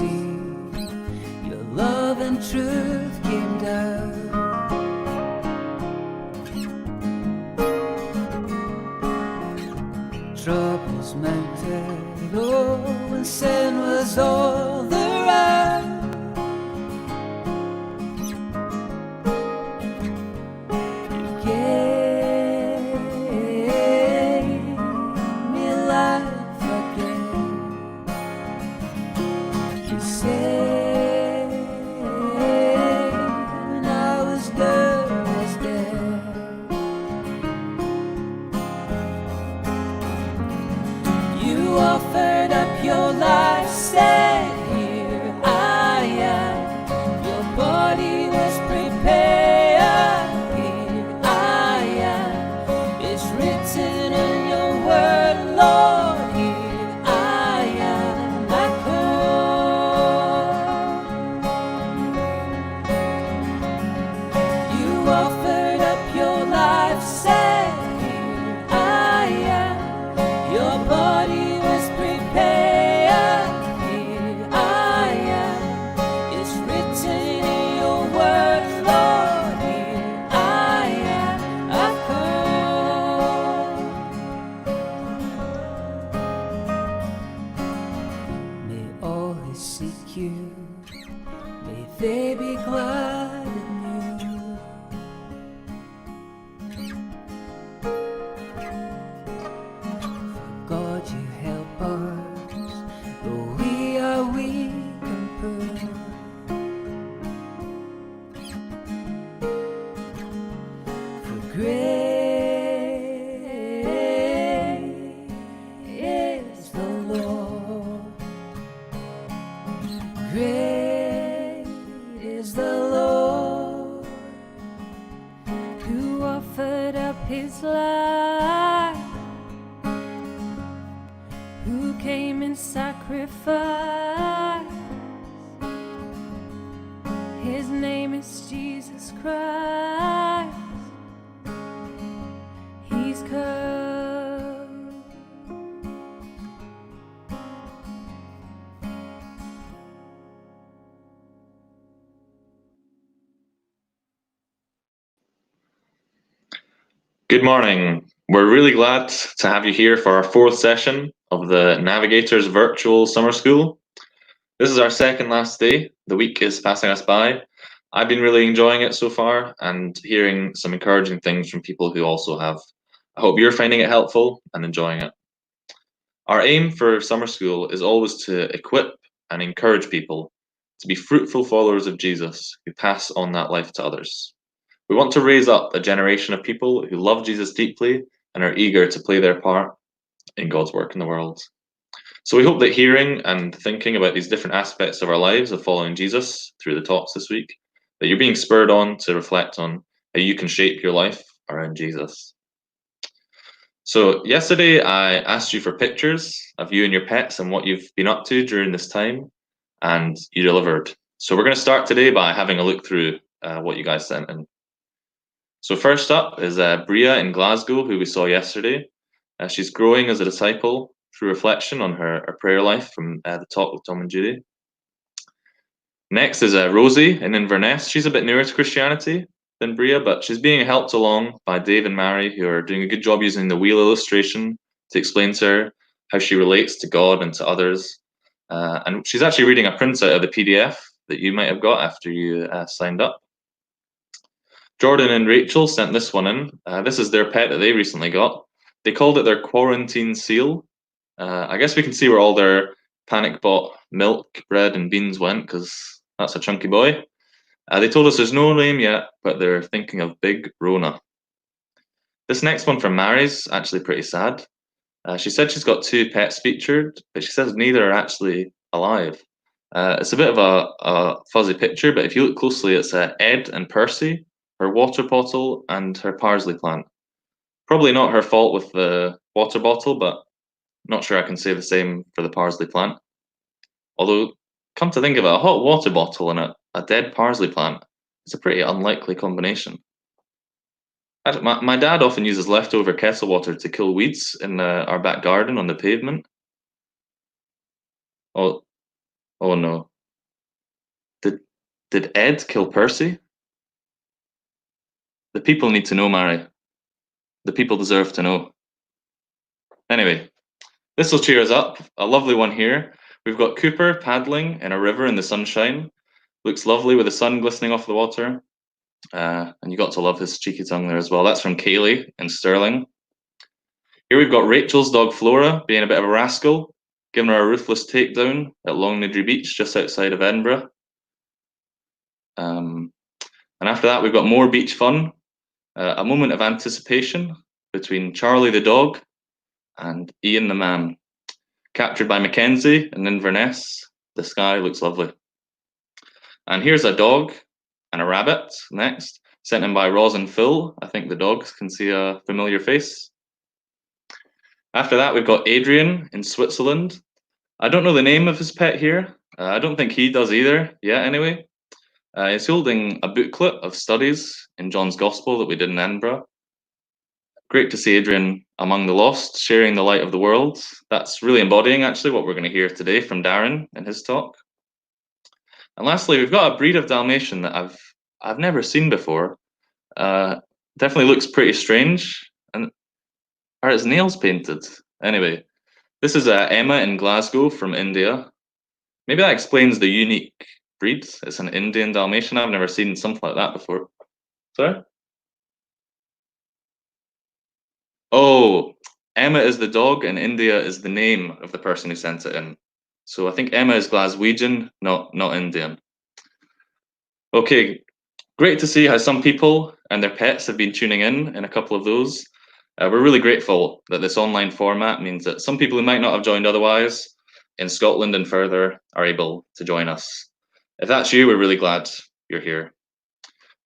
sea, your love and truth came down. Troubles mounted, oh, when sin was all around. You gave me life again. You saved when I was good as dead. You offered up your life, said, here I am. Your body was prepared, here I am. It's written in your word, Lord, here I am. I come. You offered up your life, said, here I am. Your body was prepared, here I am. It's written in your word, Lord, here I am. I've come. May all who seek you, may they be glad in you. God, you help us, though we are weak and poor. For great is the Lord, great is the Lord, who offered up his life, who came in sacrifice. His name is Jesus Christ. He's come. Good morning. We're really glad to have you here for our fourth session of the Navigators Virtual Summer School. This is our second last day. The week is passing us by. I've been really enjoying it so far and hearing some encouraging things from people who also have. I hope you're finding it helpful and enjoying it. Our aim for summer school is always to equip and encourage people to be fruitful followers of Jesus who pass on that life to others. We want to raise up a generation of people who love Jesus deeply and are eager to play their part in God's work in the world. So we hope that hearing and thinking about these different aspects of our lives of following Jesus through the talks this week, that you're being spurred on to reflect on how you can shape your life around Jesus. So yesterday I asked you for pictures of you and your pets and what you've been up to during this time, and you delivered. So we're going to start today by having a look through what you guys sent in. So first up is Bria in Glasgow, who we saw yesterday. She's growing as a disciple through reflection on her prayer life from the talk with Tom and Judy. Next is Rosie in Inverness. She's a bit newer to Christianity than Bria, but she's being helped along by Dave and Mary, who are doing a good job using the wheel illustration to explain to her how she relates to God and to others. And she's actually reading a printout of the PDF that you might have got after you signed up. Jordan and Rachel sent this one in. This is their pet that they recently got. They called it their quarantine seal. I guess we can see where all their panic bought milk, bread, and beans went, because that's a chunky boy. They told us there's no name yet, but they're thinking of Big Rona. This next one from Mary's actually pretty sad. She said she's got two pets featured, but she says neither are actually alive. It's a bit of a fuzzy picture, but if you look closely, it's Ed and Percy, her water bottle, and her parsley plant. Probably not her fault with the water bottle, but not sure I can say the same for the parsley plant. Although, come to think of it, a hot water bottle and a dead parsley plant is a pretty unlikely combination. My dad often uses leftover kettle water to kill weeds in our back garden on the pavement. Oh no. Did Ed kill Percy? The people need to know, Mary. The people deserve to know. Anyway, this will cheer us up. A lovely one here. We've got Cooper paddling in a river in the sunshine. Looks lovely with the sun glistening off the water. And you got to love his cheeky tongue there as well. That's from Kaylee in Stirling. Here we've got Rachel's dog Flora being a bit of a rascal, giving her a ruthless takedown at Longnidry Beach just outside of Edinburgh. And after that, we've got more beach fun. A moment of anticipation between Charlie the dog and Ian the man. Captured by Mackenzie in Inverness. The sky looks lovely. And here's a dog and a rabbit next, sent in by Roz and Phil. I think the dogs can see a familiar face. After that, we've got Adrian in Switzerland. I don't know the name of his pet here. I don't think he does either. Yeah, anyway. He's holding a booklet of studies in John's Gospel that we did in Edinburgh. Great to see Adrian among the lost, sharing the light of the world. That's really embodying, actually, what we're going to hear today from Darren in his talk. And lastly, we've got a breed of Dalmatian that I've never seen before. Definitely looks pretty strange. And are his nails painted? Anyway, this is Emma in Glasgow from India. Maybe that explains the unique breed. It's an Indian Dalmatian. I've never seen something like that before. Sorry? Oh, Emma is the dog and India is the name of the person who sent it in. So I think Emma is Glaswegian, not Indian. Okay, great to see how some people and their pets have been tuning in a couple of those. We're really grateful that this online format means that some people who might not have joined otherwise in Scotland and further are able to join us. If that's you, we're really glad you're here.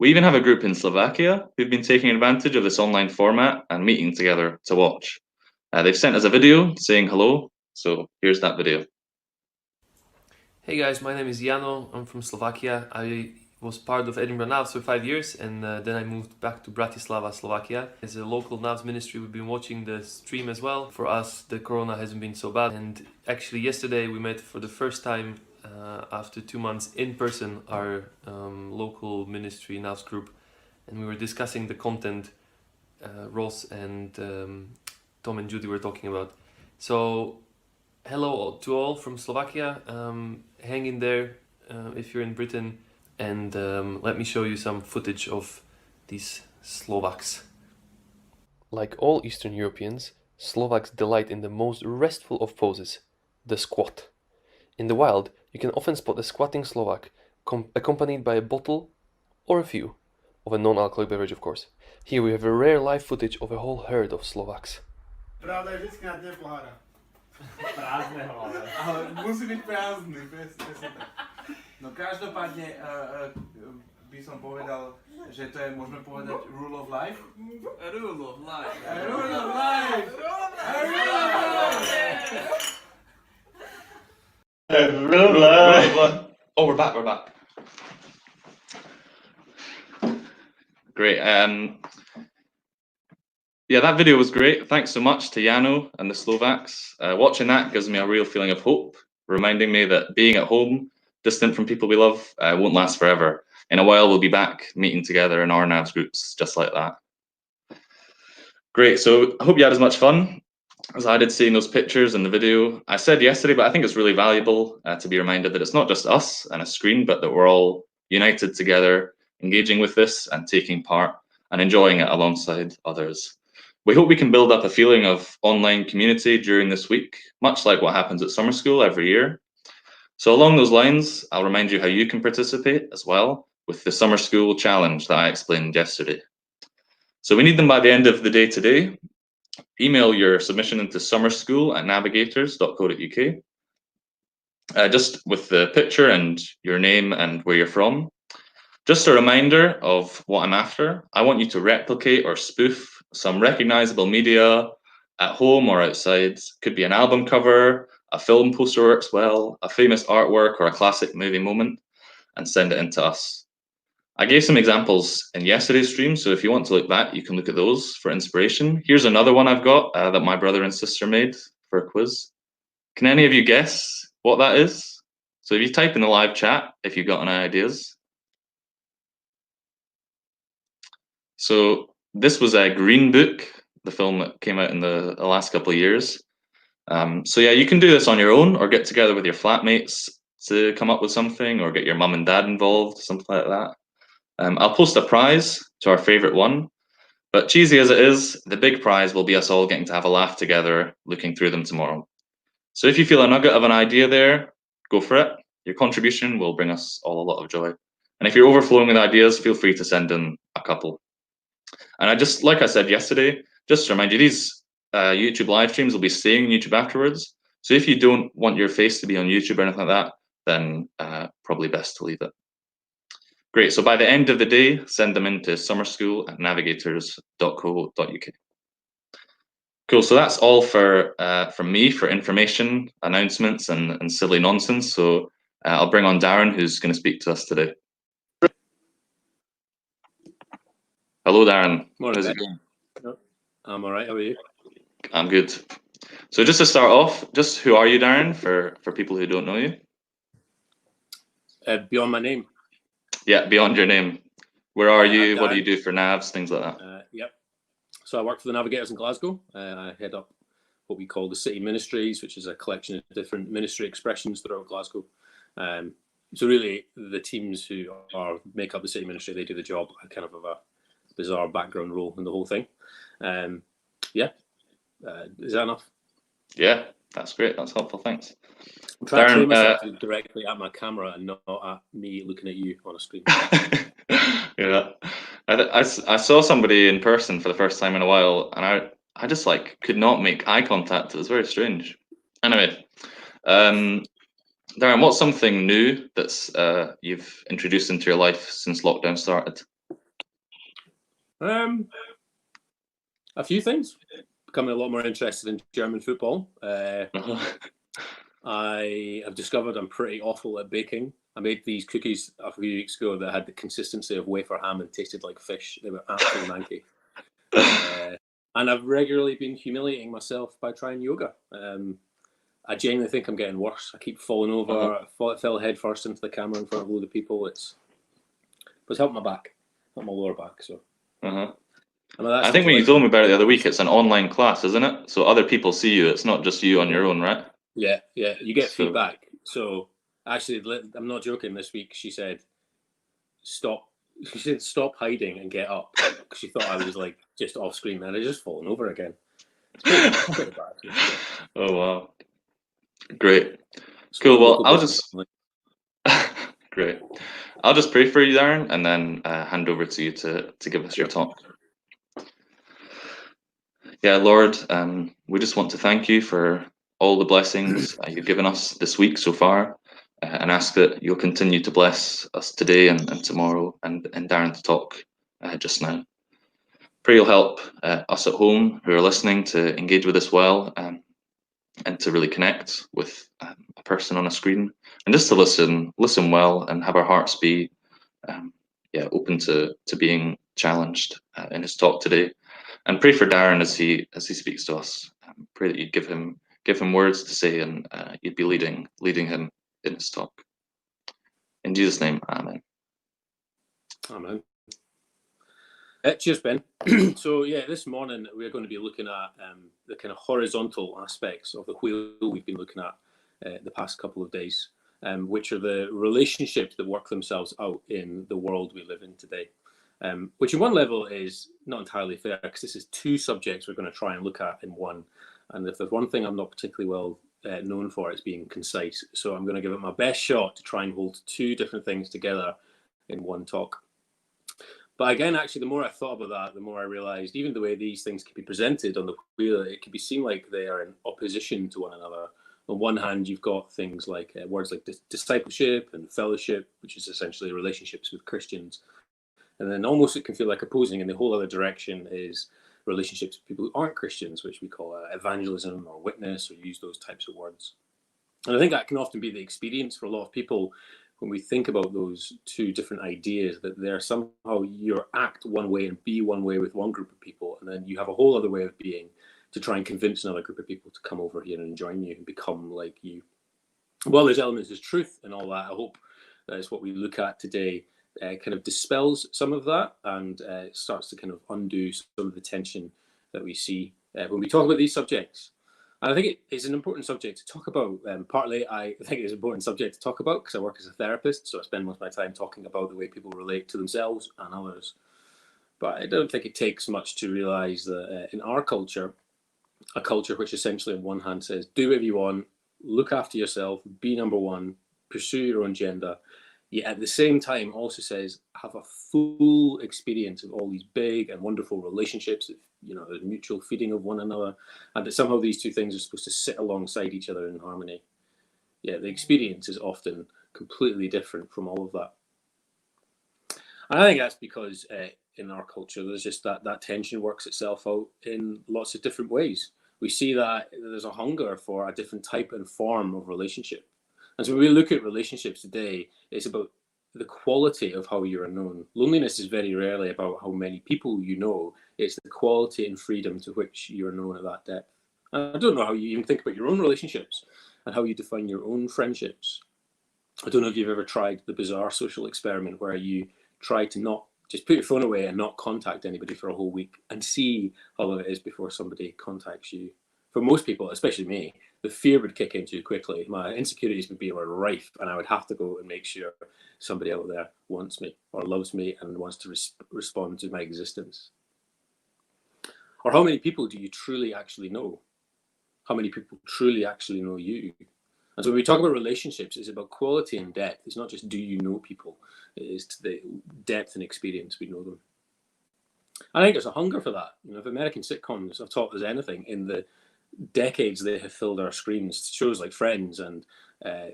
We even have a group in Slovakia who've been taking advantage of this online format and meeting together to watch. They've sent us a video saying hello, so here's that video. Hey guys, my name is Jano. I'm from Slovakia. I was part of Edinburgh NAVS for 5 years and then I moved back to Bratislava, Slovakia. As a local NAVS ministry, we've been watching the stream as well. For us, the corona hasn't been so bad. And actually yesterday we met for the first time after 2 months in person, our local ministry NAVS group. And we were discussing the content Ross and Tom and Judy were talking about. So hello to all from Slovakia. Hang in there if you're in Britain. And let me show you some footage of these Slovaks. Like all Eastern Europeans, Slovaks delight in the most restful of poses, the squat. In the wild, you can often spot a squatting Slovak, accompanied by a bottle, or a few, of a non-alcoholic beverage, of course. Here we have a rare live footage of a whole herd of Slovaks. Pravda je vždycky na dne pohára. Prázdneho, ale musí byť prázdny, presne tak. No každopádne by som povedal, že to je, môžeme povedať, rule of life? A rule of life. A rule of life. A rule of life. A rule of life. Oh, we're back. Great. Yeah, that video was great. Thanks so much to Jano and the Slovaks. Watching that gives me a real feeling of hope, reminding me that being at home, distant from people we love, won't last forever. In a while, we'll be back meeting together in our NAVS groups, just like that. Great, so I hope you had as much fun as I did seeing those pictures and the video. I said yesterday, but I think it's really valuable to be reminded that it's not just us and a screen, but that we're all united together, engaging with this and taking part and enjoying it alongside others. We hope we can build up a feeling of online community during this week, much like what happens at summer school every year. So along those lines, I'll remind you how you can participate as well with the summer school challenge that I explained yesterday. So we need them by the end of the day today. Email your submission into summerschool@navigators.co.uk, just with the picture and your name and where you're from. Just a reminder of what I'm after. I want you to replicate or spoof some recognizable media at home or outside. Could be an album cover, a film poster works well, a famous artwork or a classic movie moment, and send it in to us. I gave some examples in yesterday's stream, so if you want to look back, you can look at those for inspiration. Here's another one I've got that my brother and sister made for a quiz. Can any of you guess what that is? So if you type in the live chat, if you've got any ideas. So this was a Green Book, the film that came out in the last couple of years. So yeah, you can do this on your own or get together with your flatmates to come up with something, or get your mum and dad involved, something like that. I'll post a prize to our favorite one, but cheesy as it is, the big prize will be us all getting to have a laugh together looking through them tomorrow. So if you feel a nugget of an idea there, go for it. Your contribution will bring us all a lot of joy. And if you're overflowing with ideas, feel free to send in a couple. And like I said yesterday, just to remind you, these YouTube live streams will be staying on YouTube afterwards. So if you don't want your face to be on YouTube or anything like that, then probably best to leave it. Great. So by the end of the day, send them into summerschool@navigators.co.uk. Cool. So that's all from me for information, announcements, and silly nonsense. So I'll bring on Darren, who's going to speak to us today. Hello, Darren. How's it going? I'm all right. How are you? I'm good. So just to start off, just who are you, Darren, for people who don't know you? Beyond my name. Yeah, beyond your name. Where are you? What do you do for NAVs? Things like that. Yep. So I work for the Navigators in Glasgow. I head up what we call the City Ministries, which is a collection of different ministry expressions throughout Glasgow. So really, the teams who make up the City Ministry, they do the job. I kind of have a bizarre background role in the whole thing. Is that enough? Yeah, that's great. That's helpful. Thanks. I'm trying to train myself directly at my camera and not at me looking at you on a screen. Yeah, I saw somebody in person for the first time in a while, and I just could not make eye contact. It was very strange. Anyway, Darren, what's something new that's you've introduced into your life since lockdown started? A few things. Becoming a lot more interested in German football. I have discovered I'm pretty awful at baking. I made these cookies a few weeks ago that had the consistency of wafer ham and tasted like fish. They were absolutely manky. And I've regularly been humiliating myself by trying yoga. I genuinely think I'm getting worse. I keep falling over. I fell head first into the camera in front of a load of people. It's helped my back, not my lower back. So. I think when you told me about it the other week, it's an online class, isn't it? So other people see you. It's not just you on your own, right? Yeah. You get feedback. So actually, I'm not joking. This week, she said, "Stop." She said, "Stop hiding and get up." Because she thought I was just off screen, and I just fallen over again. It's pretty bad. Oh wow! Great, cool. Well, I'll just great. I'll just pray for you, Darren, and then hand over to you to give us your talk. Yeah, Lord, we just want to thank you for all the blessings you've given us this week so far, and ask that you'll continue to bless us today and tomorrow, and Darren to talk just now. Pray you'll help us at home who are listening to engage with us well, and to really connect with a person on a screen, and just to listen well and have our hearts be open to being challenged in his talk today. And pray for Darren as he speaks to us. Pray that you'd give him words to say, and you'd be leading him in his talk. In Jesus' name, amen. Amen. Cheers, Ben. So this morning we're going to be looking at the kind of horizontal aspects of the wheel we've been looking at the past couple of days, which are the relationships that work themselves out in the world we live in today. Which in one level is not entirely fair, because this is two subjects we're going to try and look at in one. And if there's one thing I'm not particularly well known for, it's being concise. So I'm going to give it my best shot to try and hold two different things together in one talk. But again, actually, the more I thought about that, the more I realized even the way these things can be presented on the wheel, it can be seen like they are in opposition to one another. On one hand, you've got things like words like discipleship and fellowship, which is essentially relationships with Christians. And then almost it can feel like opposing in the whole other direction is relationships with people who aren't Christians, which we call evangelism or witness, or use those types of words. And I think that can often be the experience for a lot of people when we think about those two different ideas, that they're somehow you act one way and be one way with one group of people, and then you have a whole other way of being to try and convince another group of people to come over here and join you and become like you. Well, there's elements of truth and all that. I hope that is what we look at today. kind of dispels some of that and starts to kind of undo some of the tension that we see when we talk about these subjects. And I think it's an important subject to talk about. Partly, I think it's an important subject to talk about because I work as a therapist, so I spend most of my time talking about the way people relate to themselves and others. But I don't think it takes much to realise that in our culture, a culture which essentially on one hand says, do whatever you want, look after yourself, be number one, pursue your own agenda, yet at the same time also says, have a full experience of all these big and wonderful relationships, the mutual feeding of one another, and that somehow these two things are supposed to sit alongside each other in harmony. Yeah, the experience is often completely different from all of that. And I think that's because in our culture, there's just that tension works itself out in lots of different ways. We see that there's a hunger for a different type and form of relationship. And so when we look at relationships today, it's about the quality of how you are known. Loneliness is very rarely about how many people you know. It's the quality and freedom to which you are known at that depth. And I don't know how you even think about your own relationships and how you define your own friendships. I don't know if you've ever tried the bizarre social experiment where you try to not just put your phone away and not contact anybody for a whole week and see how long it is before somebody contacts you. For most people, especially me, the fear would kick in too quickly. My insecurities would be rife, and I would have to go and make sure somebody out there wants me or loves me and wants to respond to my existence. Or how many people do you truly actually know? How many people truly actually know you? And so when we talk about relationships, it's about quality and depth. It's not just do you know people, it is to the depth and experience we know them. I think there's a hunger for that. If American sitcoms have taught us anything in the decades they have filled our screens, shows like Friends and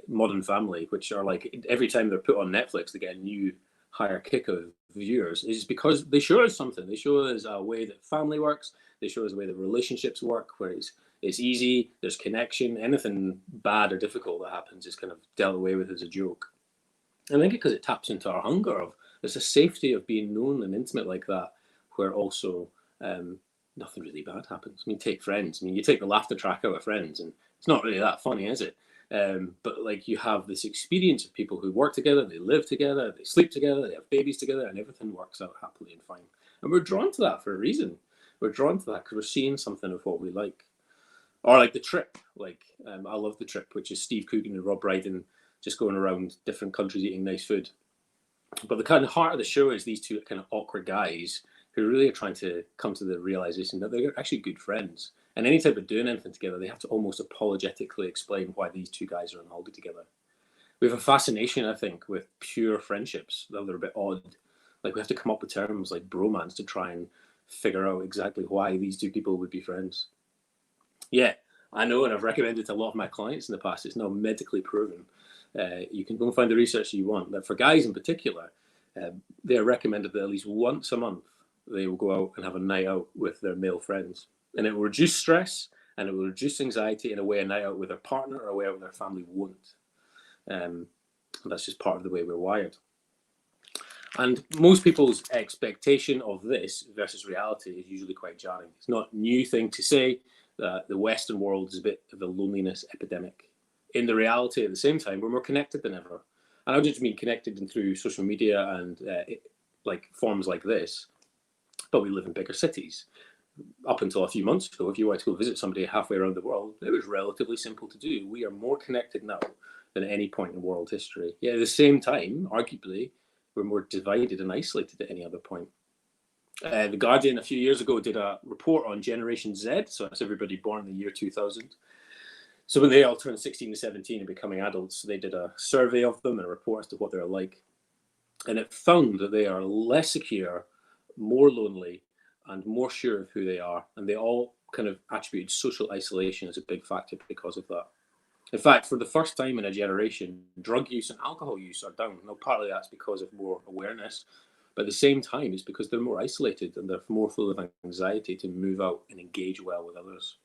Modern Family, which are like every time they're put on Netflix, they get a new higher kick of viewers, is because they show us something. They show us a way that family works. They show us a way that relationships work, where it's easy, there's connection, anything bad or difficult that happens is kind of dealt away with as a joke. And I think because it taps into our hunger of, there's a safety of being known and intimate like that, where also nothing really bad happens. Take Friends. You take the laughter track out of Friends and it's not really that funny, is it? But like you have this experience of people who work together, they live together, they sleep together, they have babies together, and everything works out happily and fine. And we're drawn to that for a reason. We're drawn to that because we're seeing something of what we like. Or like The Trip. I love The Trip, which is Steve Coogan and Rob Brydon just going around different countries eating nice food. But the kind of heart of the show is these two kind of awkward guys who really are trying to come to the realization that they're actually good friends. And anytime they're doing anything together, they have to almost apologetically explain why these two guys are on holiday together. We have a fascination, I think, with pure friendships, though they're a bit odd. Like we have to come up with terms like bromance to try and figure out exactly why these two people would be friends. Yeah, I know, and I've recommended to a lot of my clients in the past. It's now medically proven. You can go and find the research you want. That for guys in particular, they are recommended that at least once a month they will go out and have a night out with their male friends. And it will reduce stress and it will reduce anxiety in a way a night out with their partner or a way out with their family won't. And that's just part of the way we're wired. And most people's expectation of this versus reality is usually quite jarring. It's not a new thing to say that the Western world is a bit of a loneliness epidemic. In the reality, at the same time, we're more connected than ever. And I don't just mean connected through social media and like forms like this, but we live in bigger cities. Up until a few months ago, if you wanted to go visit somebody halfway around the world, it was relatively simple to do. We are more connected now than at any point in world history. Yet at the same time, arguably, we're more divided and isolated at any other point. The Guardian a few years ago did a report on Generation Z, so that's everybody born in the year 2000. So when they all turned 16 to 17 and becoming adults, they did a survey of them and a report as to what they're like. And it found that they are less secure, more lonely, and more sure of who they are. And they all kind of attributed social isolation as a big factor because of that. In fact, for the first time in a generation, drug use and alcohol use are down. Now, partly that's because of more awareness, but at the same time, it's because they're more isolated and they're more full of anxiety to move out and engage well with others.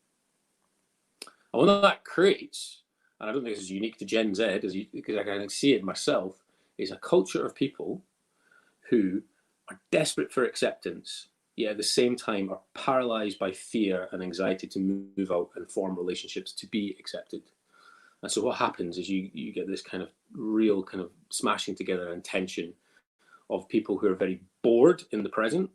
And what that creates, and I don't think this is unique to Gen Z, because I can see it myself, is a culture of people who are desperate for acceptance, yet at the same time are paralyzed by fear and anxiety to move out and form relationships to be accepted. And so what happens is you get this kind of real kind of smashing together and tension of people who are very bored in the present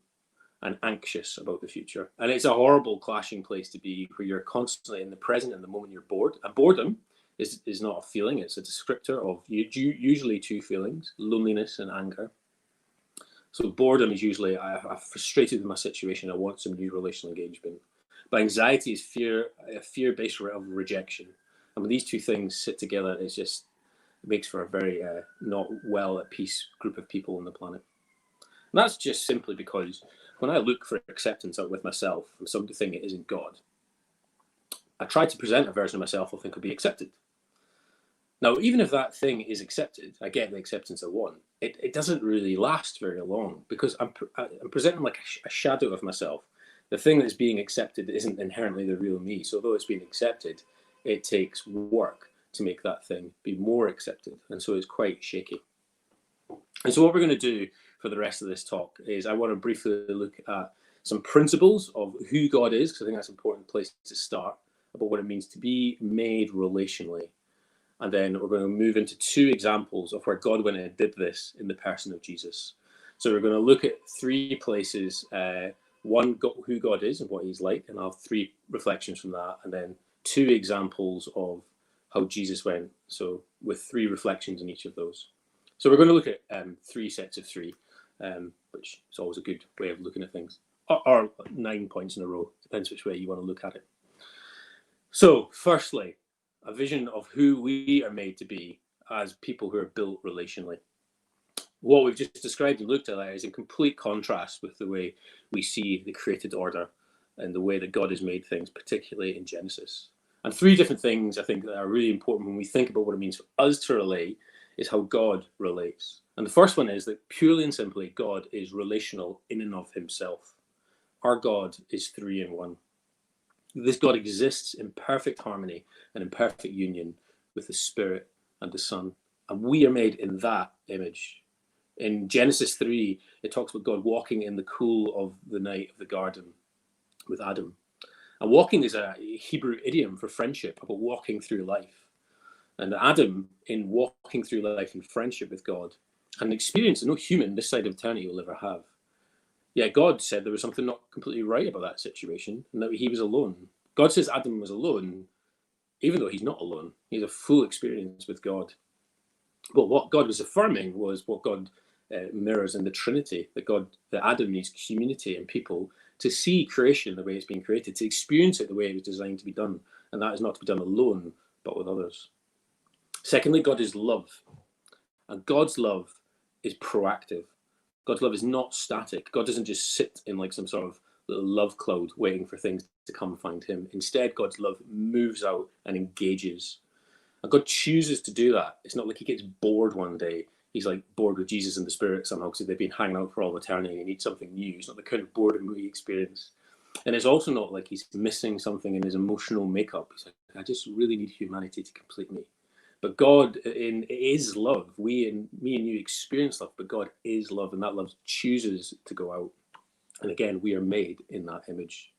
and anxious about the future. And it's a horrible clashing place to be, where you're constantly in the present and the moment you're bored. And boredom is not a feeling, it's a descriptor of usually two feelings, loneliness and anger. So boredom is usually, I'm frustrated with my situation, I want some new relational engagement. But anxiety is fear, a fear-based of rejection. And when these two things sit together, it makes for a very not well at peace group of people on the planet. And that's just simply because when I look for acceptance out with myself from something that isn't God, I try to present a version of myself I think will be accepted. Now, even if that thing is accepted, I get the acceptance I want, it doesn't really last very long, because I'm presenting like a shadow of myself. The thing that's being accepted isn't inherently the real me. So although it's being accepted, it takes work to make that thing be more accepted. And so it's quite shaky. And so what we're going to do for the rest of this talk is I want to briefly look at some principles of who God is, because I think that's an important place to start, about what it means to be made relationally. And then we're going to move into two examples of where God went and did this in the person of Jesus. So we're going to look at three places, one, who God is and what he's like, and I'll have three reflections from that, and then two examples of how Jesus went, so with three reflections in each of those. So we're going to look at three sets of three, which is always a good way of looking at things, or 9 points in a row, depends which way you want to look at it. So firstly, a vision of who we are made to be as people who are built relationally. What we've just described and looked at there is in complete contrast with the way we see the created order and the way that God has made things, particularly in Genesis. And three different things I think that are really important when we think about what it means for us to relate is how God relates. And the first one is that purely and simply, God is relational in and of himself. Our God is three in one. This God exists in perfect harmony and in perfect union with the Spirit and the Son. And we are made in that image. In Genesis 3, it talks about God walking in the cool of the night of the garden with Adam. And walking is a Hebrew idiom for friendship, about walking through life. And Adam, in walking through life in friendship with God, had an experience that no human this side of eternity will ever have. Yet God said there was something not completely right about that situation, and that he was alone. God says Adam was alone, even though he's not alone. He has a full experience with God. But what God was affirming was what God mirrors in the Trinity, that Adam needs community and people to see creation the way it's been created, to experience it the way it was designed to be done. And that is not to be done alone, but with others. Secondly, God is love. And God's love is proactive. God's love is not static. God doesn't just sit in like some sort of little love cloud waiting for things to come find him. Instead, God's love moves out and engages. And God chooses to do that. It's not like he gets bored one day. He's like bored with Jesus and the Spirit somehow because they've been hanging out for all eternity. He needs something new. It's not the kind of boredom we experience. And it's also not like he's missing something in his emotional makeup. He's like, I just really need humanity to complete me. But God is love. Me and you experience love, but God is love, and that love chooses to go out. And again, we are made in that image.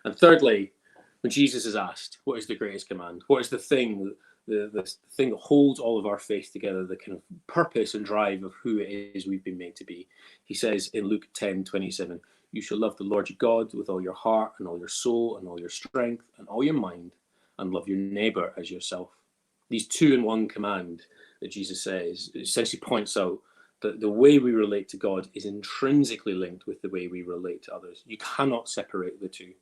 And thirdly, when Jesus is asked, what is the greatest command? What is the thing that holds all of our faith together, the kind of purpose and drive of who it is we've been made to be? He says in Luke 10:27, you shall love the Lord your God with all your heart and all your soul and all your strength and all your mind, and love your neighbor as yourself. These two-in-one command that Jesus says essentially points out that the way we relate to God is intrinsically linked with the way we relate to others. You cannot separate the two.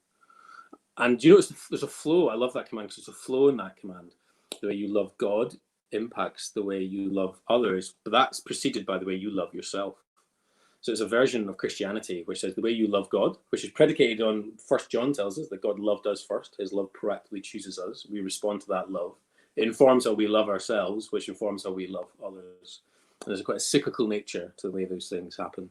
And you know, there's a flow. I love that command because there's a flow in that command. The way you love God impacts the way you love others, but that's preceded by the way you love yourself. So it's a version of Christianity which says the way you love God, which is predicated on 1 John tells us that God loved us first. His love proactively chooses us. We respond to that love. It informs how we love ourselves, which informs how we love others. And there's quite a cyclical nature to the way those things happen.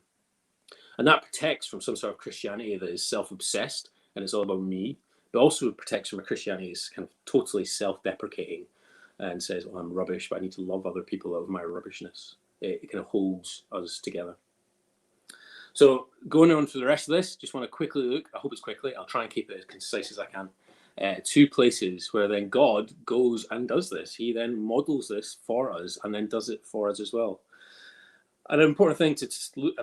And that protects from some sort of Christianity that is self-obsessed and it's all about me, but also protects from a Christianity that's kind of totally self-deprecating and says, oh, I'm rubbish, but I need to love other people out of my rubbishness. It kind of holds us together. So going on to the rest of this, just want to quickly look, I hope it's quickly, I'll try and keep it as concise as I can. Two places where then God goes and does this. He then models this for us and then does it for us as well. an important thing to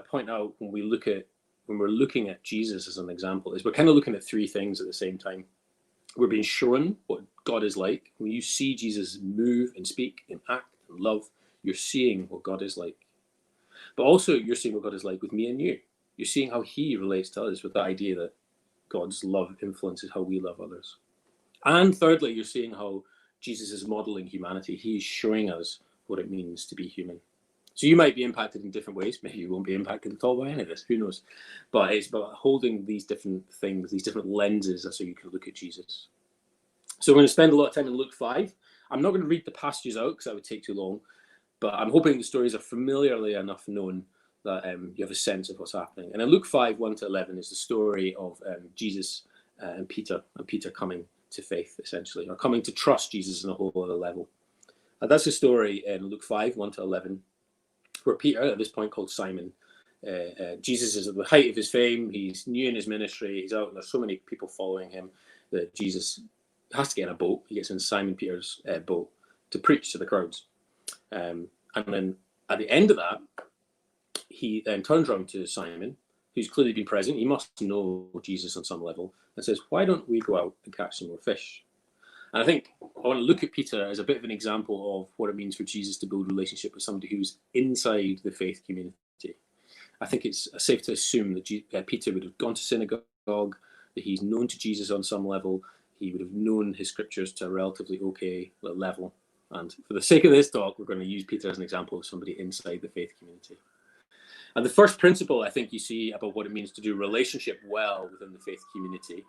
point out when we're looking at Jesus as an example is we're kind of looking at three things at the same time. We're being shown what God is like. When you see Jesus move and speak and act and love, you're seeing what God is like. But also you're seeing what God is like with me and you. You're seeing how he relates to us with the idea that God's love influences how we love others. And thirdly, you're seeing how Jesus is modeling humanity. He is showing us what it means to be human. So you might be impacted in different ways. Maybe you won't be impacted at all by any of this. Who knows? But it's about holding these different things, these different lenses, so you can look at Jesus. So we're going to spend a lot of time in Luke 5. I'm not going to read the passages out because that would take too long. But I'm hoping the stories are familiarly enough known that you have a sense of what's happening. And in Luke 5, 1-11 is the story of Jesus and Peter coming to faith, essentially, or coming to trust Jesus on a whole other level. And that's the story in Luke 5, 1-11. Where Peter, at this point called Simon, Jesus is at the height of his fame. He's new in his ministry. He's out, and there's so many people following him that Jesus has to get in a boat. He gets in Simon Peter's boat to preach to the crowds. And then at the end of that, he then turns around to Simon, who's clearly been present. He must know Jesus on some level, and says, "Why don't we go out and catch some more fish?" And I think I want to look at Peter as a bit of an example of what it means for Jesus to build a relationship with somebody who's inside the faith community. I think it's safe to assume that Peter would have gone to synagogue, that he's known to Jesus on some level. He would have known his scriptures to a relatively okay level. And for the sake of this talk, we're going to use Peter as an example of somebody inside the faith community. And the first principle I think you see about what it means to do relationship well within the faith community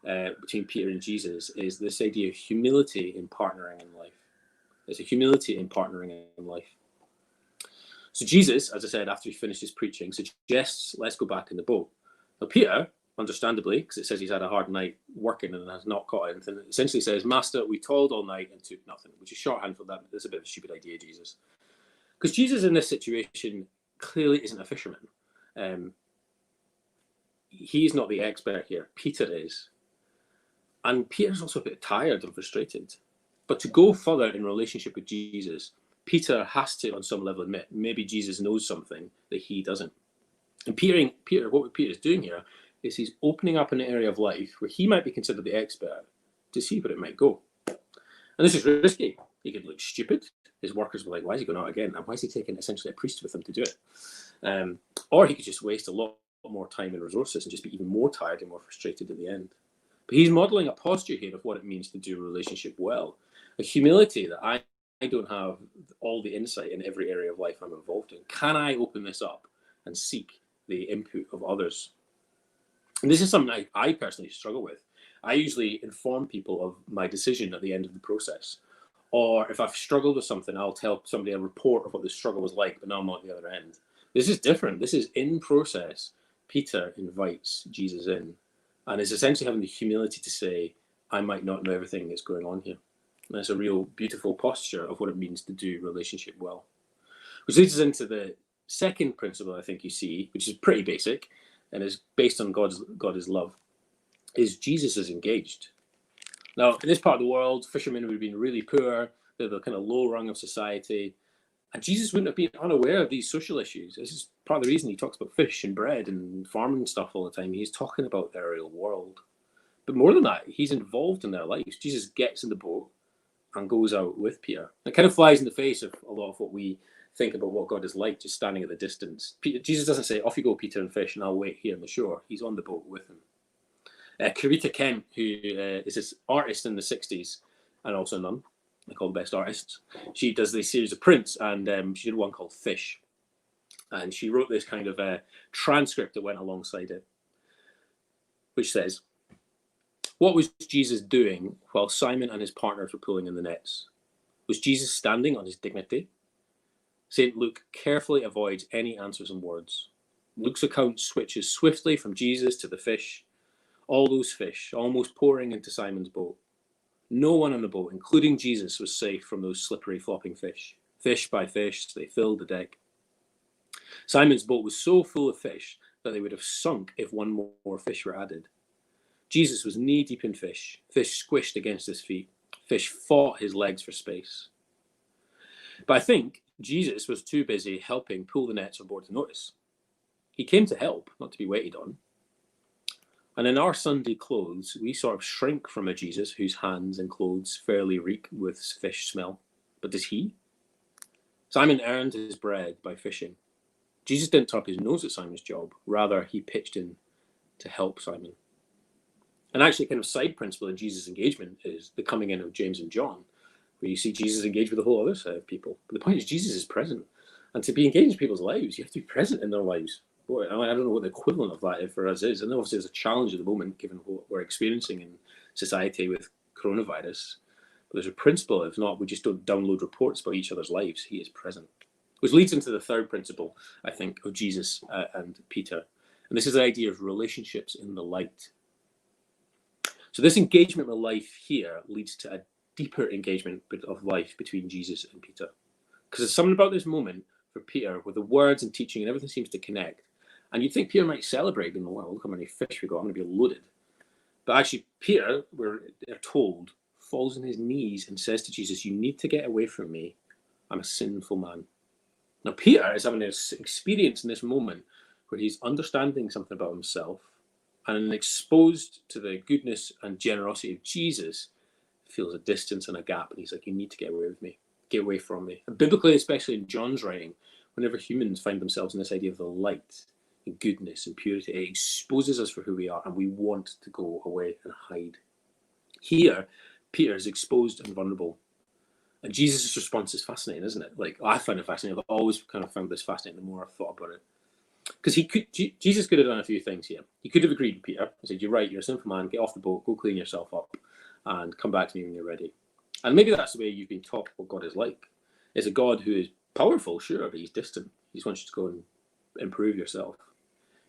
between Peter and Jesus is this idea of humility in partnering in life. There's a humility in partnering in life. So Jesus, as I said, after he finished his preaching, suggests, let's go back in the boat. Now Peter, understandably, because it says he's had a hard night working and has not caught anything, essentially says, "Master, we toiled all night and took nothing," which is shorthand for that. That's a bit of a stupid idea, Jesus. Because Jesus in this situation clearly isn't a fisherman. He's not the expert here. Peter is. And Peter's also a bit tired and frustrated. But to go further in relationship with Jesus, Peter has to, on some level, admit maybe Jesus knows something that he doesn't. And what Peter's doing here is he's opening up an area of life where he might be considered the expert to see where it might go. And this is risky. He could look stupid. His workers were like, "Why is he going out again? And why is he taking essentially a priest with him to do it?" Or he could just waste a lot more time and resources and just be even more tired and more frustrated at the end. But he's modeling a posture here of what it means to do a relationship well. A humility that I don't have all the insight in every area of life I'm involved in. Can I open this up and seek the input of others? And this is something I personally struggle with. I usually inform people of my decision at the end of the process. Or if I've struggled with something, I'll tell somebody a report of what the struggle was like, but now I'm at the other end. This is different. This is in process. Peter invites Jesus in and is essentially having the humility to say, I might not know everything that's going on here. And that's a real beautiful posture of what it means to do relationship well. Which leads us into the second principle I think you see, which is pretty basic and is based on God is love, is Jesus is engaged. Now, in this part of the world, fishermen would have been really poor. They're the kind of low rung of society. And Jesus wouldn't have been unaware of these social issues. This is part of the reason he talks about fish and bread and farming stuff all the time. He's talking about their real world. But more than that, he's involved in their lives. Jesus gets in the boat and goes out with Peter. It kind of flies in the face of a lot of what we think about what God is like, just standing at the distance. Jesus doesn't say, off you go, Peter, and fish, and I'll wait here on the shore. He's on the boat with him. Karita Kent, who is this artist in the 60s and also a nun, they call the best artists. She does this series of prints, and she did one called Fish. And she wrote this kind of transcript that went alongside it, which says, what was Jesus doing while Simon and his partners were pulling in the nets? Was Jesus standing on his dignity? St. Luke carefully avoids any answers in words. Luke's account switches swiftly from Jesus to the fish. All those fish almost pouring into Simon's boat. No one on the boat, including Jesus, was safe from those slippery, flopping fish. Fish by fish, they filled the deck. Simon's boat was so full of fish that they would have sunk if one more fish were added. Jesus was knee-deep in fish. Fish squished against his feet. Fish fought his legs for space. But I think Jesus was too busy helping pull the nets on board to notice. He came to help, not to be waited on. And in our Sunday clothes, we sort of shrink from a Jesus whose hands and clothes fairly reek with fish smell. But does he? Simon earned his bread by fishing. Jesus didn't turn up his nose at Simon's job. Rather, he pitched in to help Simon. And actually, a kind of side principle in Jesus' engagement is the coming in of James and John, where you see Jesus engage with a whole other set of people. But the point is, Jesus is present. And to be engaged in people's lives, you have to be present in their lives. Boy, I don't know what the equivalent of that for us is. And obviously, there's a challenge at the moment, given what we're experiencing in society with coronavirus. But there's a principle. If not, we just don't download reports about each other's lives. He is present. Which leads into the third principle, I think, of Jesus and Peter. And this is the idea of relationships in the light. So this engagement with life here leads to a deeper engagement of life between Jesus and Peter. Because there's something about this moment for Peter where the words and teaching and everything seems to connect. And you'd think Peter might celebrate, and well, look how many fish we got, I'm going to be loaded. But actually, Peter, we're told, falls on his knees and says to Jesus, you need to get away from me. I'm a sinful man. Now, Peter is having this experience in this moment where he's understanding something about himself and exposed to the goodness and generosity of Jesus, feels a distance and a gap. And he's like, you need to get away with me. Get away from me. And biblically, especially in John's writing, whenever humans find themselves in this idea of the light and goodness and purity, it exposes us for who we are and we want to go away and hide. Here, Peter is exposed and vulnerable. And Jesus' response is fascinating, isn't it? Like, I find it fascinating. I've always kind of found this fascinating the more I've thought about it. Because Jesus could have done a few things here. He could have agreed with Peter and said, you're right, you're a sinful man, get off the boat, go clean yourself up, and come back to me when you're ready. And maybe that's the way you've been taught what God is like. It's a God who is powerful, sure, but he's distant. He just wants you to go and improve yourself.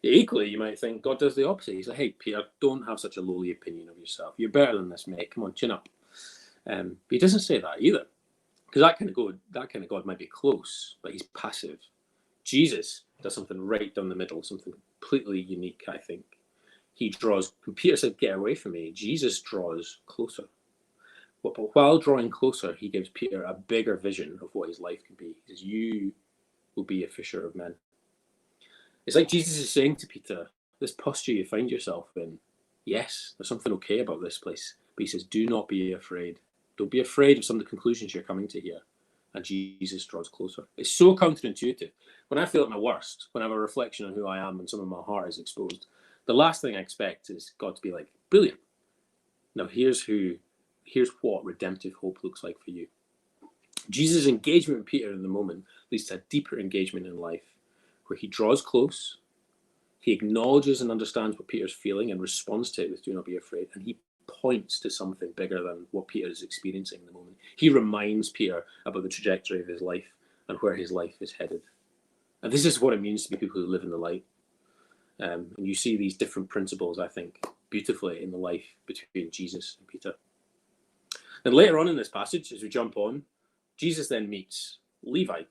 Equally, you might think God does the opposite. He's like, hey, Peter, don't have such a lowly opinion of yourself. You're better than this, mate. Come on, chin up. But he doesn't say that either. Because that kind of God might be close, but he's passive. Jesus does something right down the middle, something completely unique, I think. He draws, when Peter said, get away from me, Jesus draws closer. But while drawing closer, he gives Peter a bigger vision of what his life can be. He says, you will be a fisher of men. It's like Jesus is saying to Peter, this posture you find yourself in, yes, there's something okay about this place. But he says, do not be afraid. Don't be afraid of some of the conclusions you're coming to here. And Jesus draws closer. It's so counterintuitive. When I feel at my worst, when I have a reflection on who I am and some of my heart is exposed, the last thing I expect is God to be like, brilliant. Now here's what redemptive hope looks like for you. Jesus' engagement with Peter in the moment leads to a deeper engagement in life, where he draws close, he acknowledges and understands what Peter's feeling and responds to it with do not be afraid, and he points to something bigger than what Peter is experiencing in the moment. He reminds Peter about the trajectory of his life and where his life is headed. And this is what it means to be people who live in the light. And you see these different principles, I think, beautifully in the life between Jesus and Peter. And later on in this passage, as we jump on, Jesus then meets Levi.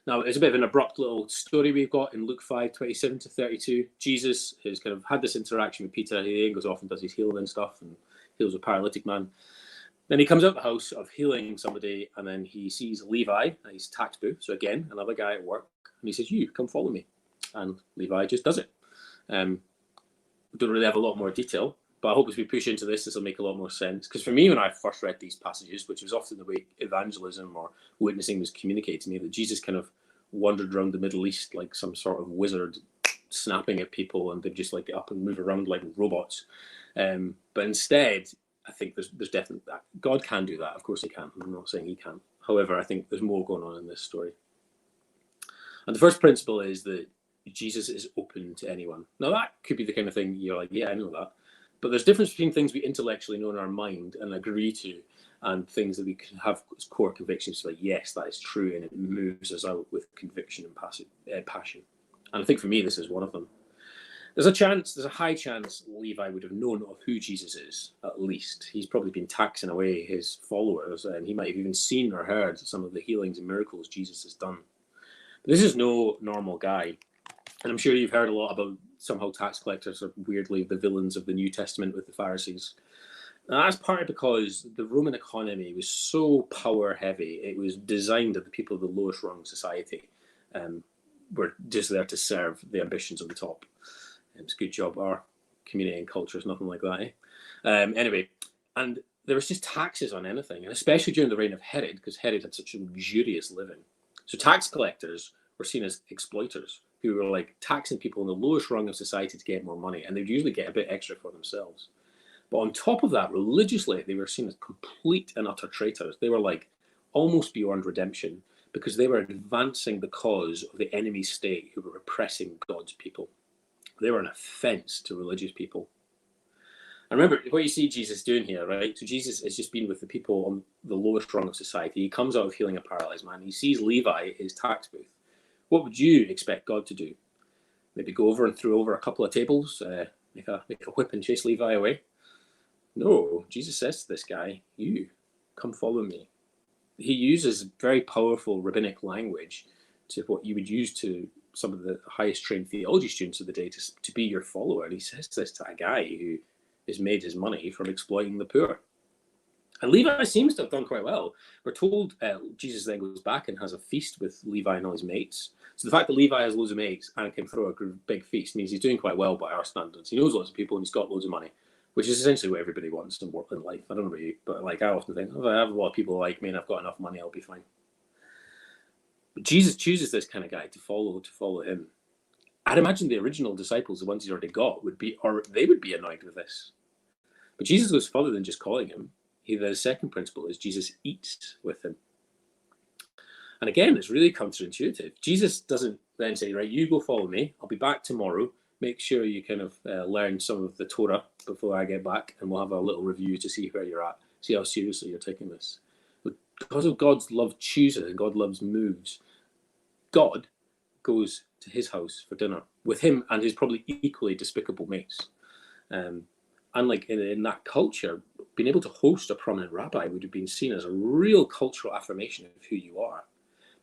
Now, it's a bit of an abrupt little story we've got in Luke 5:27 to 32. Jesus has kind of had this interaction with Peter. He then goes off and does his healing and stuff and heals a paralytic man. Then he comes out the house of healing somebody, and then he sees Levi, his tax booth. So again, another guy at work. And he says, you, come follow me. And Levi just does it. We don't really have a lot more detail, but I hope as we push into this will make a lot more sense. Because for me, when I first read these passages, which was often the way evangelism or witnessing was communicated to me, that Jesus kind of wandered around the Middle East like some sort of wizard, snapping at people, and they'd just like get up and move around like robots. But instead, I think there's definitely that. God can do that. Of course he can. I'm not saying he can't. However, I think there's more going on in this story. And the first principle is that Jesus is open to anyone. Now, that could be the kind of thing you're like, yeah, I know that. But there's difference between things we intellectually know in our mind and agree to, and things that we can have as core convictions like, yes, that is true, and it moves us out with conviction and passion. And I think for me, this is one of them. There's a high chance Levi would have known of who Jesus is, at least. He's probably been taxing away his followers, and he might have even seen or heard some of the healings and miracles Jesus has done. But this is no normal guy. And I'm sure you've heard a lot about somehow tax collectors are weirdly the villains of the New Testament with the Pharisees. And that's partly because the Roman economy was so power heavy. It was designed that the people of the lowest rung of society were just there to serve the ambitions of the top. It's a good job. Our community and culture is nothing like that. Anyway, and there was just taxes on anything, and especially during the reign of Herod, because Herod had such a luxurious living. So tax collectors were seen as exploiters who were like taxing people in the lowest rung of society to get more money, and they'd usually get a bit extra for themselves. But on top of that, religiously, they were seen as complete and utter traitors. They were like almost beyond redemption because they were advancing the cause of the enemy state who were repressing God's people. They were an offense to religious people. And remember what you see Jesus doing here, right? So Jesus has just been with the people on the lowest rung of society. He comes out of healing a paralyzed man. He sees Levi, his tax booth. What would you expect God to do? Maybe go over and throw over a couple of tables, make a whip and chase Levi away? No, Jesus says to this guy, you, come follow me. He uses very powerful rabbinic language to what you would use to some of the highest trained theology students of the day to be your follower. And he says this to a guy who has made his money from exploiting the poor. And Levi seems to have done quite well. We're told Jesus then goes back and has a feast with Levi and all his mates. So the fact that Levi has loads of mates and can throw a big feast means he's doing quite well by our standards. He knows lots of people and he's got loads of money, which is essentially what everybody wants in life. I don't know about you, but like I often think, if I have a lot of people like me and I've got enough money, I'll be fine. But Jesus chooses this kind of guy to follow him. I'd imagine the original disciples, the ones he's already got, would be annoyed with this. But Jesus goes further than just calling him. The second principle is Jesus eats with him. And again, it's really counterintuitive. Jesus doesn't then say, right, you go follow me. I'll be back tomorrow. Make sure you kind of learn some of the Torah before I get back, and we'll have a little review to see where you're at, see how seriously you're taking this. But because of God's love chooses and God loves moves, God goes to his house for dinner with him and his probably equally despicable mates. Unlike in that culture, being able to host a prominent rabbi would have been seen as a real cultural affirmation of who you are.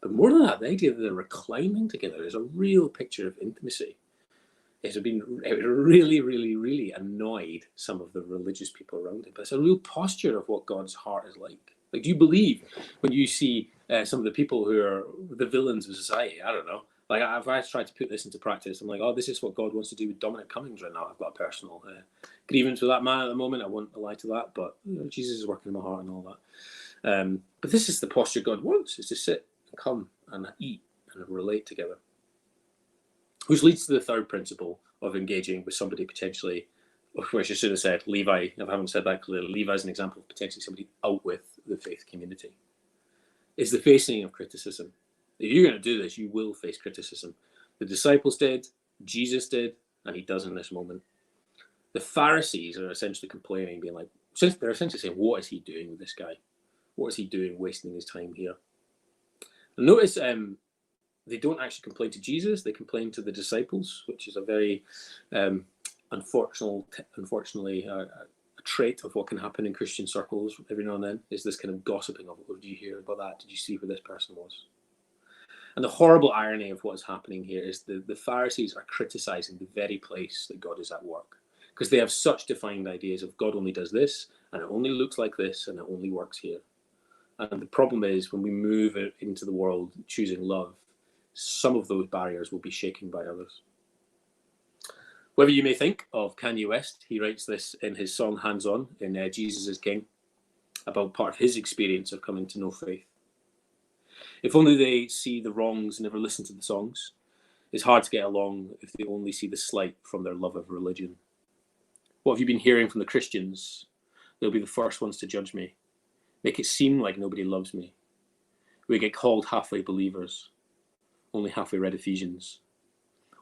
But more than that, the idea that they're reclining together is a real picture of intimacy. It really, really, really annoyed some of the religious people around him. But it's a real posture of what God's heart is like. Like, do you believe when you see some of the people who are the villains of society? I don't know. Like, I've tried to put this into practice. I'm like, oh, this is what God wants to do with Dominic Cummings right now. I've got a personal grievance with that man at the moment. I won't lie to that, but Jesus is working in my heart and all that. But this is the posture God wants, is to sit and come and eat and relate together. Which leads to the third principle of engaging with somebody potentially, which I should have said, Levi, if I haven't said that clearly, Levi is an example of potentially somebody out with the faith community. It's the facing of criticism. If you're going to do this, you will face criticism. The disciples did, Jesus did, and he does in this moment. The Pharisees are essentially complaining, being like, they're essentially saying, what is he doing with this guy? What is he doing wasting his time here? And notice they don't actually complain to Jesus, they complain to the disciples, which is a very unfortunately a trait of what can happen in Christian circles every now and then, is this kind of gossiping of, oh, did you hear about that? Did you see where this person was? And the horrible irony of what is happening here is the Pharisees are criticizing the very place that God is at work, because they have such defined ideas of God only does this, and it only looks like this, and it only works here. And the problem is, when we move into the world choosing love, some of those barriers will be shaken by others. Whatever you may think of Kanye West, he writes this in his song Hands On in Jesus is King, about part of his experience of coming to know faith. If only they see the wrongs and never listen to the songs. It's hard to get along if they only see the slight from their love of religion. What have you been hearing from the Christians? They'll be the first ones to judge me, make it seem like nobody loves me. We get called halfway believers, only halfway read Ephesians.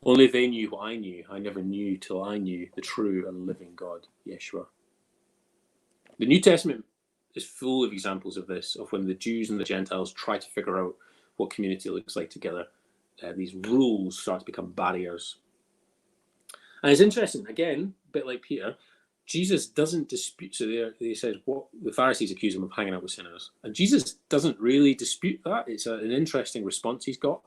Only they knew what I knew. I never knew till I knew the true and living God, Yeshua. The New Testament is full of examples of this, of when the Jews and the Gentiles try to figure out what community looks like together. These rules start to become barriers. And it's interesting, again, a bit like Peter, Jesus doesn't dispute. So he says, what the Pharisees accuse him of hanging out with sinners. And Jesus doesn't really dispute that. It's an interesting response he's got.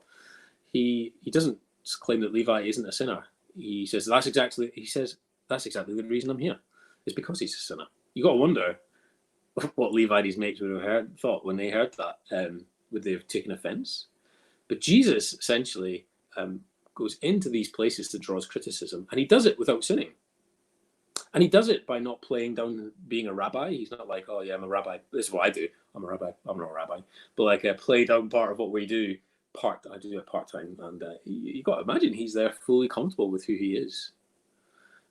He doesn't claim that Levi isn't a sinner. He says that's exactly the reason I'm here. It's because he's a sinner. You got to wonder what Levi and his mates would have thought when they heard that. Would they have taken offense? But Jesus essentially goes into these places to draw his criticism, and he does it without sinning. And he does it by not playing down being a rabbi. He's not like, oh yeah, I'm a rabbi. This is what I do. I'm a rabbi. I'm not a rabbi. But like a play down part of what we do. I do it part-time. And you got to imagine he's there fully comfortable with who he is.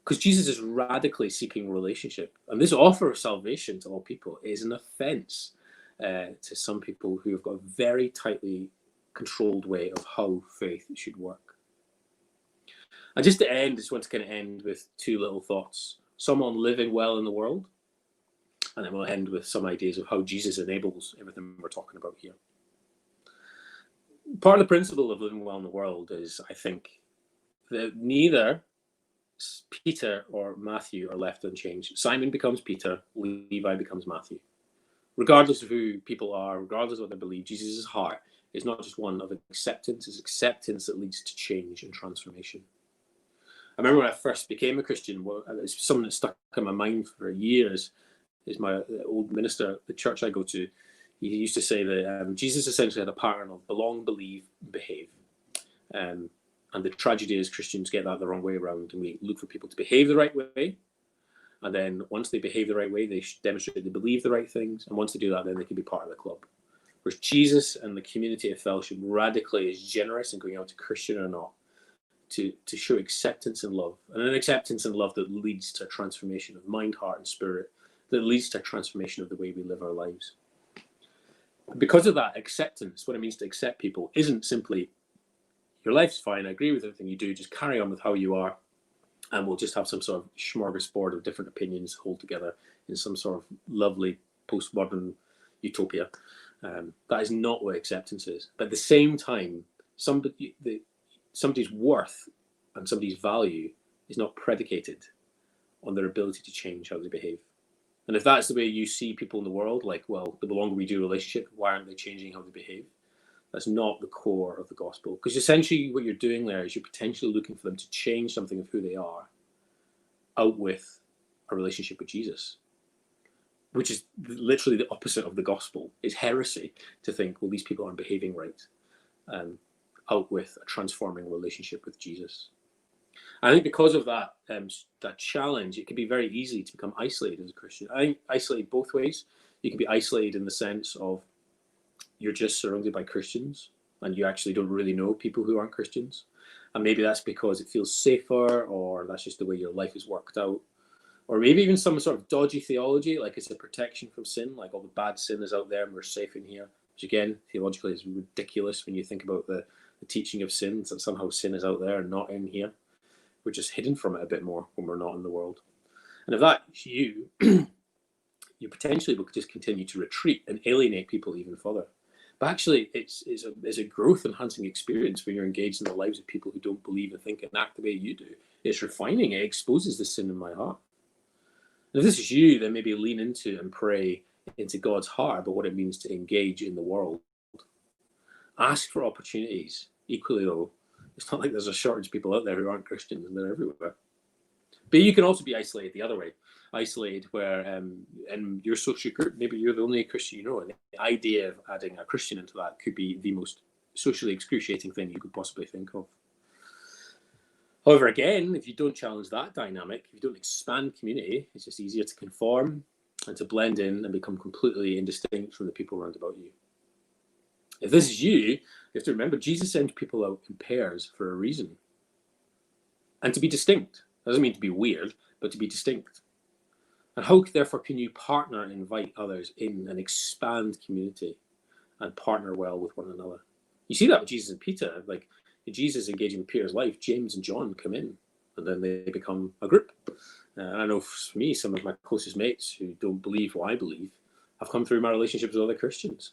Because Jesus is radically seeking relationship. And this offer of salvation to all people is an offense to some people who have got a very tightly controlled way of how faith should work. And just to end, I just want to kind of end with two little thoughts. Some on living well in the world, and then we'll end with some ideas of how Jesus enables everything we're talking about here. Part of the principle of living well in the world is, I think, that neither Peter or Matthew are left unchanged. Simon becomes Peter, Levi becomes Matthew. Regardless of who people are, regardless of what they believe, Jesus' heart is not just one of acceptance, it's acceptance that leads to change and transformation. I remember when I first became a Christian, it's something that stuck in my mind for years, is my old minister at the church I go to. He used to say that Jesus essentially had a pattern of belong, believe, behave. And the tragedy is Christians get that the wrong way around, and we look for people to behave the right way. And then once they behave the right way, they demonstrate they believe the right things. And once they do that, then they can be part of the club. Whereas Jesus and the community of fellowship radically is generous in going out to Christian or not, to show acceptance and love, and an acceptance and love that leads to a transformation of mind, heart, and spirit, that leads to a transformation of the way we live our lives. Because of that acceptance, what it means to accept people isn't simply, your life's fine, I agree with everything you do, just carry on with how you are, and we'll just have some sort of smorgasbord of different opinions hold together in some sort of lovely postmodern utopia. That is not what acceptance is. But at the same time, somebody's worth and somebody's value is not predicated on their ability to change how they behave. And if that's the way you see people in the world, like, well, the longer we do a relationship, why aren't they changing how they behave? That's not the core of the gospel. Because essentially what you're doing there is you're potentially looking for them to change something of who they are out with a relationship with Jesus, which is literally the opposite of the gospel. It's heresy to think, well, these people aren't behaving right. Out with a transforming relationship with Jesus. I think because of that challenge, it can be very easy to become isolated as a Christian. I think isolated both ways. You can be isolated in the sense of you're just surrounded by Christians and you actually don't really know people who aren't Christians. And maybe that's because it feels safer, or that's just the way your life is worked out. Or maybe even some sort of dodgy theology, like it's a protection from sin, like all the bad sin is out there and we're safe in here. Which again, theologically is ridiculous when you think about the teaching of sin, that somehow sin is out there and not in here. We're just hidden from it a bit more when we're not in the world. And if that's you, you potentially will just continue to retreat and alienate people even further. But actually, it's a growth-enhancing experience when you're engaged in the lives of people who don't believe and think and act the way you do. It's refining. It exposes the sin in my heart. And if this is you, then maybe lean into and pray into God's heart about what it means to engage in the world. Ask for opportunities. Equally, though, it's not like there's a shortage of people out there who aren't Christians, and they're everywhere. But you can also be isolated the other way. Isolated where in your social group, maybe you're the only Christian you know, and the idea of adding a Christian into that could be the most socially excruciating thing you could possibly think of. However, again, if you don't challenge that dynamic, if you don't expand community, it's just easier to conform and to blend in and become completely indistinct from the people around about you. If this is you have to remember Jesus sent people out in pairs for a reason. And to be distinct. That doesn't mean to be weird, but to be distinct. And how, therefore, can you partner and invite others in and expand community and partner well with one another? You see that with Jesus and Peter. Like, Jesus engaging with Peter's life, James and John come in, and then they become a group. And I know for me, some of my closest mates who don't believe what I believe have come through my relationships with other Christians.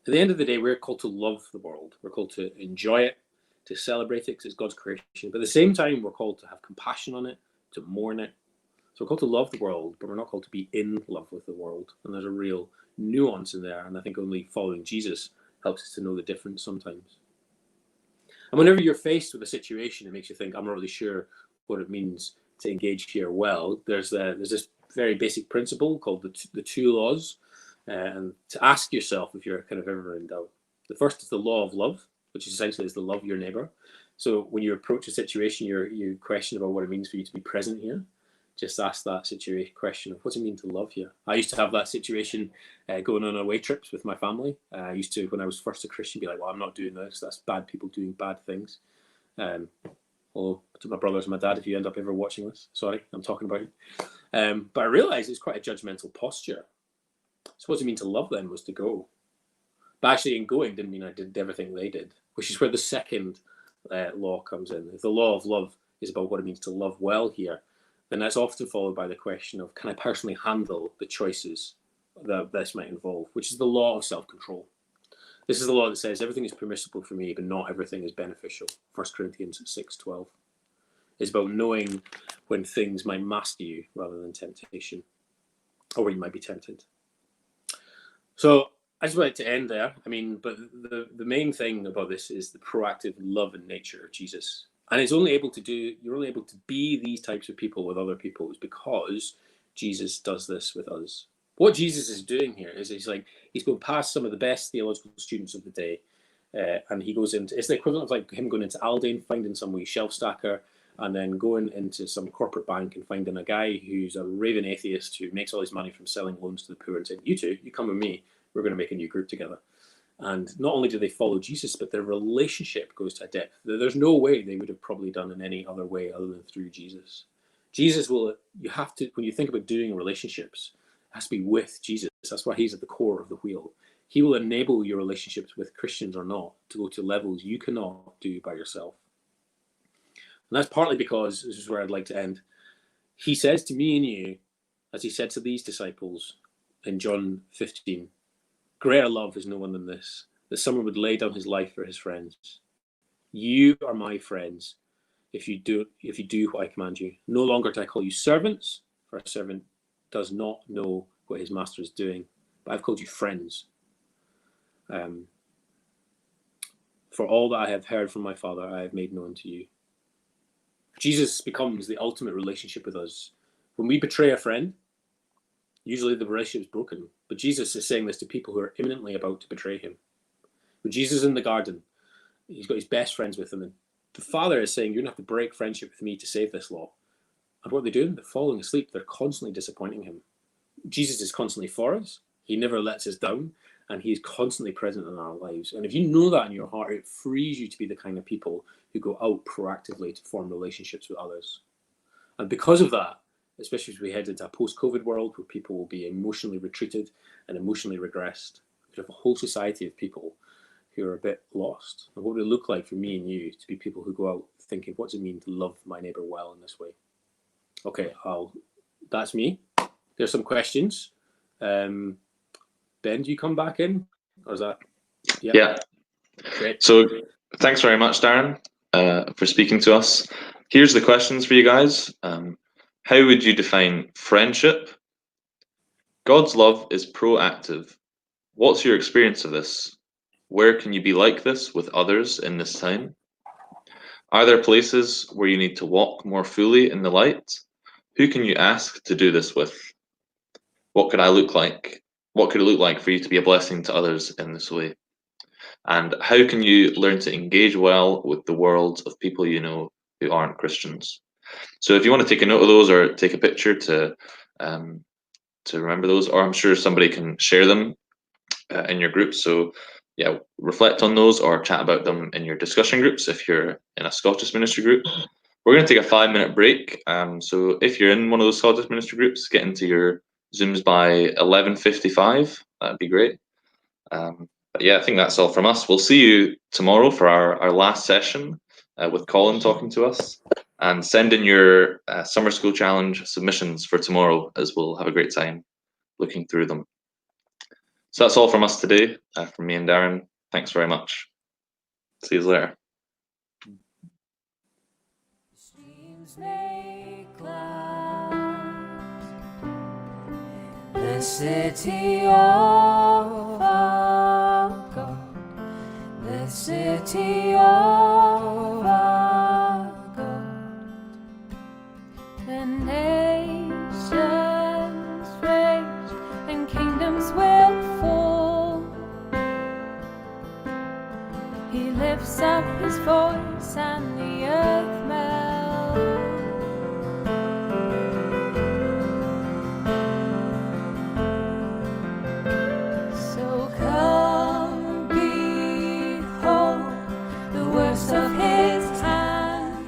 At the end of the day, we're called to love the world. We're called to enjoy it, to celebrate it because it's God's creation. But at the same time, we're called to have compassion on it, to mourn it. So we're called to love the world, but we're not called to be in love with the world. And there's a real nuance in there. And I think only following Jesus helps us to know the difference sometimes. And whenever you're faced with a situation that makes you think, I'm not really sure what it means to engage here well, there's this very basic principle called the two laws, and to ask yourself if you're kind of ever in doubt. The first is the law of love, which essentially is the love your neighbor. So when you approach a situation, you question about what it means for you to be present here. Just ask that situation question of what's it mean to love here. I used to have that situation going on away trips with my family. I used to, when I was first a Christian, be like, well, I'm not doing this. That's bad people doing bad things. Although to my brothers and my dad, if you end up ever watching this, sorry, I'm talking about it. But I realized it's quite a judgmental posture. So what does it mean to love them was to go. But actually in going didn't mean I did everything they did, which is where the second law comes in. If the law of love is about what it means to love well here, then that's often followed by the question of, can I personally handle the choices that this might involve, which is the law of self-control. This is the law that says everything is permissible for me, but not everything is beneficial. 1 Corinthians 6:12. It's about knowing when things might master you rather than temptation, or when you might be tempted. So I just wanted to end there. I mean, but the main thing about this is the proactive love and nature of Jesus. And you're only able to be these types of people with other people is because Jesus does this with us. What Jesus is doing here is he's going past some of the best theological students of the day, and he goes into, it's the equivalent of like him going into Aldi, finding some wee shelf stacker, and then going into some corporate bank and finding a guy who's a raving atheist who makes all his money from selling loans to the poor and saying, you two, you come with me, we're going to make a new group together. And not only do they follow Jesus, but their relationship goes to a depth that there's no way they would have probably done in any other way other than through Jesus. Jesus will, you have to, when you think about doing relationships, it has to be with Jesus. That's why he's at the core of the wheel. He will enable your relationships with Christians or not to go to levels you cannot do by yourself. And that's partly because, this is where I'd like to end, he says to me and you, as he said to these disciples in John 15, greater love is no one than this, that someone would lay down his life for his friends. You are my friends if you do what I command you. No longer do I call you servants, for a servant does not know what his master is doing, but I've called you friends. For all that I have heard from my Father, I have made known to you. Jesus becomes the ultimate relationship with us. When we betray a friend, usually the relationship is broken. But Jesus is saying this to people who are imminently about to betray him. When Jesus is in the garden, he's got his best friends with him. And the Father is saying, you're going to have to break friendship with me to save this law. And what are they doing? They're falling asleep. They're constantly disappointing him. Jesus is constantly for us. He never lets us down. And he is constantly present in our lives. And if you know that in your heart, it frees you to be the kind of people who go out proactively to form relationships with others. And because of that, especially as we head into a post-COVID world where people will be emotionally retreated and emotionally regressed, we have a whole society of people who are a bit lost. And what would it look like for me and you to be people who go out thinking, what does it mean to love my neighbour well in this way? Okay, that's me. There's some questions. Ben, do you come back in? Or is that? Yeah. Great. So thanks very much, Darren, for speaking to us. Here's the questions for you guys. How would you define friendship? God's love is proactive. What's your experience of this? Where can you be like this with others in this time? Are there places where you need to walk more fully in the light? Who can you ask to do this with? What could I look like? What could it look like for you to be a blessing to others in this way? And how can you learn to engage well with the world of people you know who aren't Christians? So if you want to take a note of those or take a picture to remember those, or I'm sure somebody can share them in your group. So yeah, reflect on those or chat about them in your discussion groups if you're in a Scottish ministry group. We're going to take a 5-minute break. So if you're in one of those Scottish ministry groups, get into your Zooms by 11:55. That'd be great. But yeah, I think that's all from us. We'll see you tomorrow for our last session with Colin talking to us. And send in your summer school challenge submissions for tomorrow, as we'll have a great time looking through them. So that's all from us today, from me and Darren. Thanks very much. See you later. Streams make clouds, the city of our God, the city of our God. He lifts up his voice and the earth melts. So come, behold the works of his hand.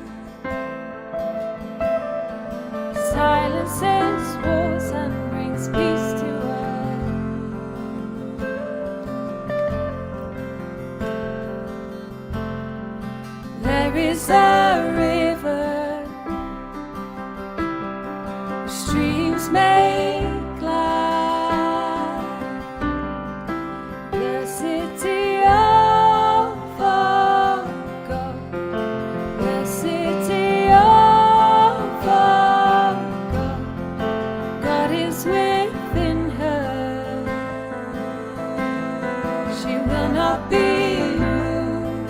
Silences wars and brings peace to earth. There is a river, streams make glad the city of our God, the city of our God. God is within her, she will not be moved.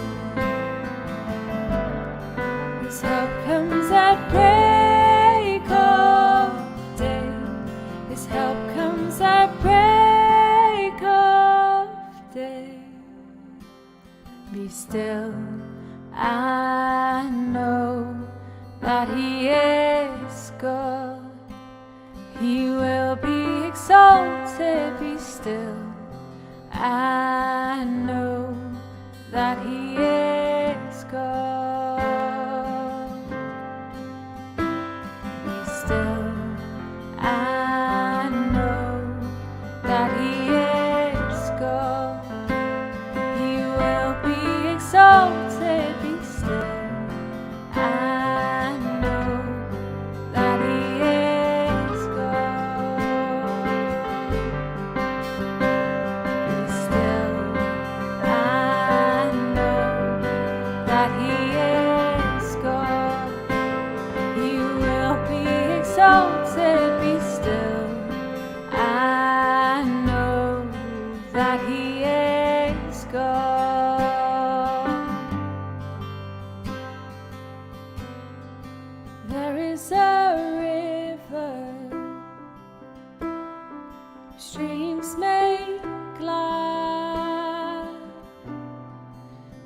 His help comes at break of day. His help comes at break of day. Be still and know that He is God. He will be exalted. Be still and know that He is God. Be still and know that He is God. He will be exalted. Be still and know that He is God. Be still and know that He is God. He will be exalted. Be still and know that He is God. There is a river, streams make glad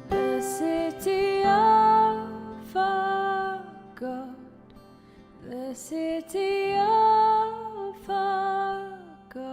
the city of our God, the city